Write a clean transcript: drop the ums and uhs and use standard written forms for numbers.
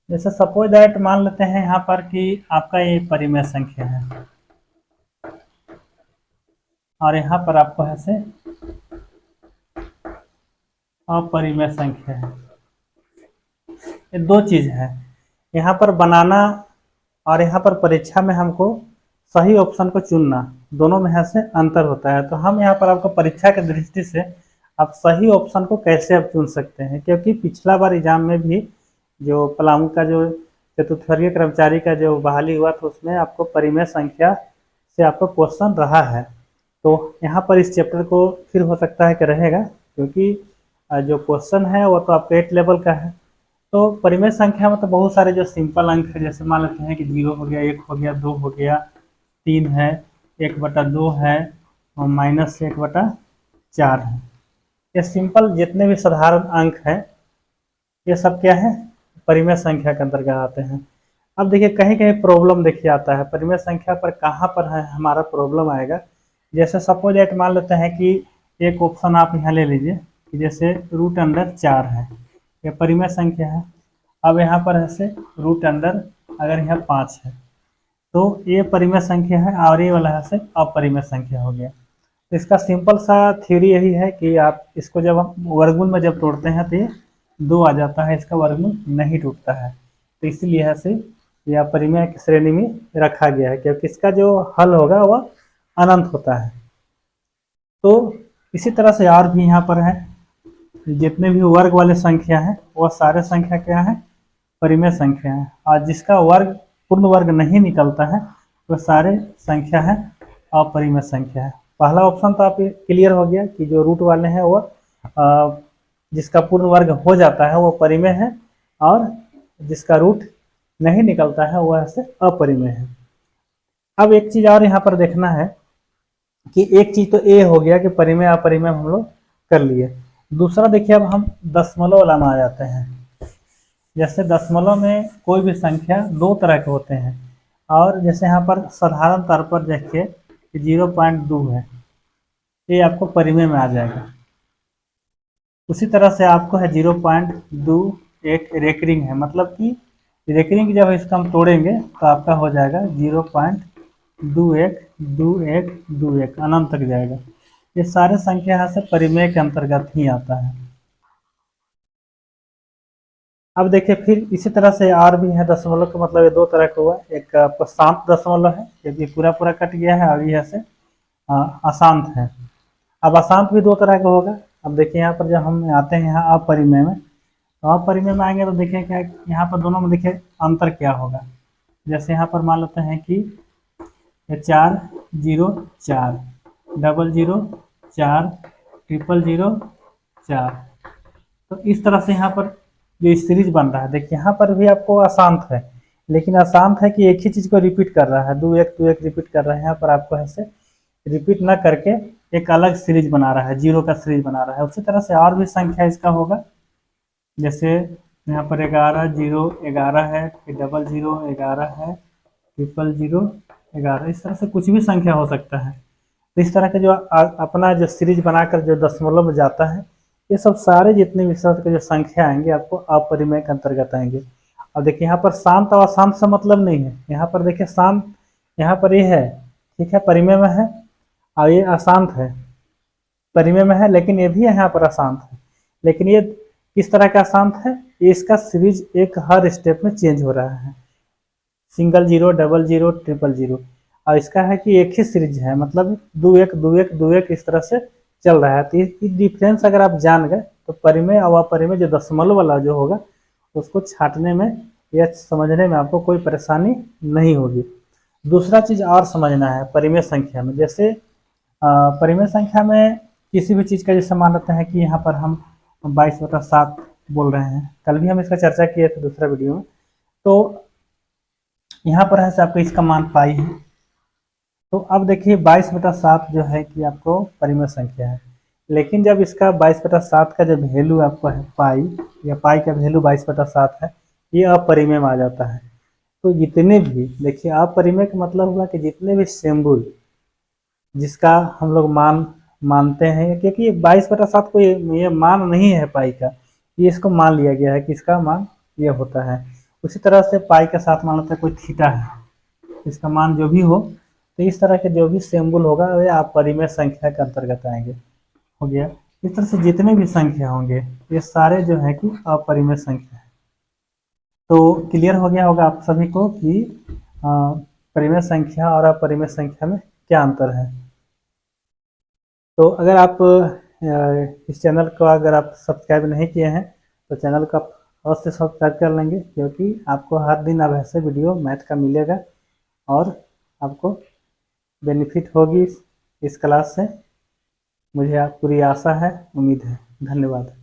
जैसे suppose that मान लेते हैं यहाँ पर कि आपका ये परिमेय संख्या है और यहाँ पर आपको ऐसे अपरिमेय संख्या है। ये दो चीज है, यहाँ पर बनाना और यहाँ पर परीक्षा में हमको सही ऑप्शन को चुनना, दोनों में से अंतर होता है। तो हम यहाँ पर आपको परीक्षा की दृष्टि से आप सही ऑप्शन को कैसे आप चुन सकते हैं, क्योंकि पिछला बार एग्जाम में भी जो पलामू का जो चतुर्थवर्गीय कर्मचारी का जो बहाली हुआ था उसमें आपको परिमेय संख्या से आपका क्वेश्चन रहा है। तो यहाँ पर इस चैप्टर को फिर हो सकता है कि रहेगा, क्योंकि जो क्वेश्चन है वो तो आपका 8 लेवल का है। तो परिमेय संख्या में तो बहुत सारे जो सिंपल अंक है, जैसे मान लेते हैं कि 0 हो गया, 1 हो गया, 2 हो गया, 3 है, 1/2 है और -1/4 है। ये सिंपल जितने भी साधारण अंक हैं ये सब क्या है, परिमेय संख्या के अंतर्गत आते हैं। अब देखिए कहीं कहीं प्रॉब्लम देखिए आता है परिमेय संख्या पर, कहाँ पर है हमारा प्रॉब्लम आएगा। जैसे सपोज एट मान लेते हैं कि एक ऑप्शन आप यहाँ ले लीजिए कि जैसे √4 है, ये परिमेय संख्या है। अब यहाँ पर ऐसे √, अगर यहाँ 5 है तो ये परिमेय संख्या है और ये वाला ऐसे अपरिमेय संख्या हो गया। तो इसका सिंपल सा थ्योरी यही है कि आप इसको जब हम वर्गमूल में जब तोड़ते हैं तो ये 2 आ जाता है, इसका वर्गमूल नहीं टूटता है। तो इसीलिए ऐसे यह परिमेय की श्रेणी में रखा गया है, क्योंकि इसका जो हल होगा वह अनंत होता है। तो इसी तरह से और भी यहाँ पर है, जितने भी वर्ग वाले संख्या हैं वह सारे संख्या क्या है, परिमेय संख्या है। और जिसका वर्ग पूर्ण वर्ग नहीं निकलता है वह सारे संख्या है अपरिमेय संख्या है। पहला ऑप्शन तो आप क्लियर हो गया कि जो रूट वाले हैं वह जिसका पूर्ण वर्ग हो जाता है वो परिमेय है, और जिसका रूट नहीं निकलता है वह ऐसे अपरिमेय है। अब एक चीज और यहाँ पर देखना है कि एक चीज तो ए हो गया कि परिमेय अपरिमेय हम लोग कर लिए। दूसरा देखिए अब हम दशमलव वाला में आ जाते हैं। जैसे दशमलव में कोई भी संख्या दो तरह के होते हैं, और जैसे यहाँ पर साधारण तौर पर देखिए 0.2 है, ये आपको परिमेय में आ जाएगा। उसी तरह से आपको है 0.2 एक रेकरिंग है, मतलब कि रेकरिंग जब इसका हम तोड़ेंगे तो आपका हो जाएगा 0.212121 अनंत तक जाएगा। ये सारे संख्या यहाँ से परिमेय के अंतर्गत ही आता है। अब देखिए फिर इसी तरह से और भी है दशमलव का, मतलब ये दो तरह का हुआ, एक आपका शांत दशमलव है, ये पूरा पूरा कट गया है, और ये से अशांत है। अब अशांत भी दो तरह का होगा। अब देखिए यहाँ पर जब हम आते हैं यहाँ अपरिमेय में, तो अपरिमेय में आएंगे तो देखिए क्या यहाँ पर दोनों में देखिए अंतर क्या होगा। जैसे यहाँ पर मान लेते हैं कि 404, 004, 000, तो इस तरह से यहाँ पर जो सीरीज बन रहा है, देखिए यहाँ पर भी आपको अशांत है, लेकिन अशांत है कि एक ही चीज को रिपीट कर रहा है, 2 1 रिपीट कर रहा है। यहाँ पर आपको ऐसे रिपीट ना करके एक अलग सीरीज बना रहा है, 0 का सीरीज बना रहा है। उसी तरह से और भी संख्या इसका होगा, जैसे यहाँ पर 11 0 11 है, फिर 00 11 है, 000 11, इस तरह से कुछ भी संख्या हो सकता है। तो इस तरह के जो अपना जो सीरीज बनाकर जो दशमलव में जाता है, ये सब सारे जितने भी तरह के जो संख्या आएंगे आपको अपरिमेय के अंतर्गत आएंगे। अब देखिए यहाँ पर शांत और अशांत से मतलब नहीं है, यहाँ पर देखिए शांत यहाँ पर ये है, ठीक है, परिमेय में है, और ये अशांत है, परिमेय में है, लेकिन ये भी यहाँ पर अशांत है। लेकिन ये किस तरह का अशांत है, ये इसका सीरीज एक हर स्टेप में चेंज हो रहा है, सिंगल 0 00 000, और इसका है कि एक ही सीरीज है, मतलब 2 1 2 1 2 1 इस तरह से चल रहा है। तो ये डिफरेंस अगर आप जान गए तो परिमेय और अपरिमेय जो दशमलव वाला जो होगा उसको छांटने में या समझने में आपको कोई परेशानी नहीं होगी। दूसरा चीज और समझना है परिमेय संख्या में, जैसे परिमेय संख्या में किसी भी चीज का जैसे मान लेते हैं कि यहाँ पर हम 22/7 बोल रहे हैं, कल भी हम इसका चर्चा किए थे दूसरा वीडियो में। तो यहाँ पर है आपको इसका मान पाई है, तो अब देखिए 22/7 जो है कि आपको परिमेय संख्या है, लेकिन जब इसका 22/7 का जब वैल्यू आपको है पाई, या पाई का वैल्यू 22/7 है, ये अपरिमेय में आ जाता है। तो जितने भी देखिए अपरिमेय का मतलब हुआ कि जितने भी सिंबल जिसका हम लोग मानते हैं, क्योंकि 22/7 को ये मान नहीं है पाई का, ये इसको मान लिया गया है कि इसका मान ये होता है। उसी तरह से पाई के साथ मान लेते हैं कोई थीटा है, इसका मान जो भी हो, तो इस तरह के जो भी सिंबल होगा वे आप परिमेय संख्या के अंतर्गत आएंगे। हो गया। इस तरह से जितने भी संख्या होंगे ये सारे जो है कि अपरिमेय संख्या है। तो क्लियर हो गया होगा आप सभी को कि परिमेय संख्या और अपरिमेय संख्या में क्या अंतर है। तो अगर आप इस चैनल को अगर आप सब्सक्राइब नहीं किए हैं तो चैनल को अवश्य सब्सक्राइब कर लेंगे, क्योंकि आपको हर दिन अब ऐसे वीडियो मैथ का मिलेगा और आपको बेनिफिट होगी इस क्लास से। मुझे पूरी आशा है, उम्मीद है। धन्यवाद।